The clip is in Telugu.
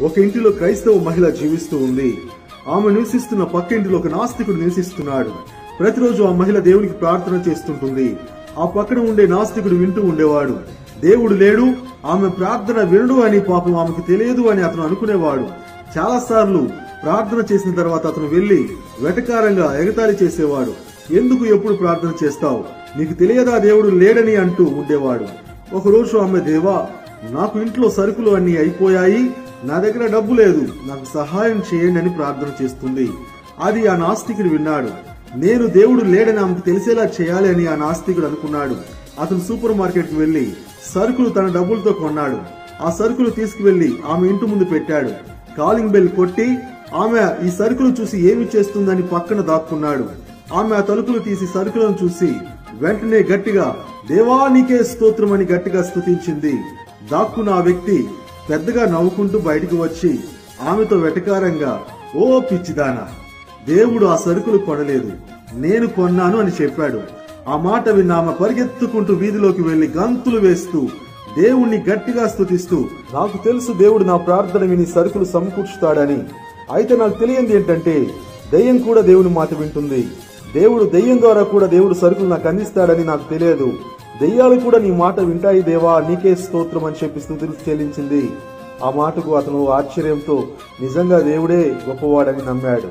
ఒక ఇంటిలో క్రైస్తవ మహిళ జీవిస్తూ ఉంది. ఆమె నివసిస్తున్న పక్క ఇంటిలో ఒక నాస్తికుడు నివసిస్తున్నాడు. ప్రతిరోజు ఆ మహిళ దేవునికి ప్రార్థన చేస్తుంటుంది. ఆ పక్కన ఉండే నాస్తికుడు వింటూ ఉండేవాడు. దేవుడు లేడు, ఆమె ప్రార్థన వినడు అని పాపం ఆమెకు తెలియదు అని అతను అనుకునేవాడు. చాలా సార్లు ప్రార్థన చేసిన తర్వాత అతను వెళ్లి వెటకారంగా ఎగతాళి చేసేవాడు. ఎందుకు ఎప్పుడు ప్రార్థన చేస్తావు, నీకు తెలియదా దేవుడు లేడని అంటూ ఉండేవాడు. ఒకరోజు ఆమె, దేవా, నాకు ఇంట్లో సరుకులు అన్ని అయిపోయాయి, నా దగ్గర డబ్బు లేదు, నాకు సహాయం చేయండి అని ప్రార్థన చేస్తుంది. అది ఆ నాస్తికుడు విన్నాడు. నేను దేవుడు లేడని ఆమెకు తెలిసేలా చేయాలి అని ఆ నాస్తికుడు అనుకున్నాడు. అతను సూపర్ మార్కెట్ కు వెళ్లి సరుకులు తన డబ్బులతో కొన్నాడు. ఆ సరుకులు తీసుకువెళ్లి ఆమె ఇంటి ముందు పెట్టాడు. కాలింగ్ బెల్ కొట్టి ఆమె ఈ సరుకులు చూసి ఏమి చేస్తుందని పక్కన దాక్కున్నాడు. ఆమె ఆ తలుపులు తీసి సరుకులను చూసి వెంటనే గట్టిగా, దేవా నీకే స్తోత్రం అని గట్టిగా స్తుతించింది. దాక్కున్న ఆ వ్యక్తి పెద్దగా నవ్వుకుంటూ బయటికి వచ్చి ఆమెతో వెటకారంగా, ఓ పిచ్చిదానా, దేవుడు ఆ సరుకులు కొనలేదు, నేను కొన్నాను అని చెప్పాడు. ఆ మాట విన్న ఆమె పరిగెత్తుకుంటూ వీధిలోకి వెళ్లి గంతులు వేస్తూ దేవుణ్ణి గట్టిగా స్తుతిస్తూ, నాకు తెలుసు దేవుడు నా ప్రార్థన విని సరుకులు సమకూర్చుతాడని. అయితే నాకు తెలియంది ఏంటంటే దెయ్యం కూడా దేవుని మాట వింటుంది. దెయ్యం ద్వారా కూడా దేవుడు సరుకులు నాకు అందిస్తాడని నాకు తెలియదు. దెయ్యాలు కూడా నీ మాట వింటాయి దేవా, నీకే స్తోత్రం అని చెప్పి స్తుతులు చెల్లించింది. ఆ మాటకు అతను ఆశ్చర్యంతో నిజంగా దేవుడే గొప్పవాడని నమ్మాడు.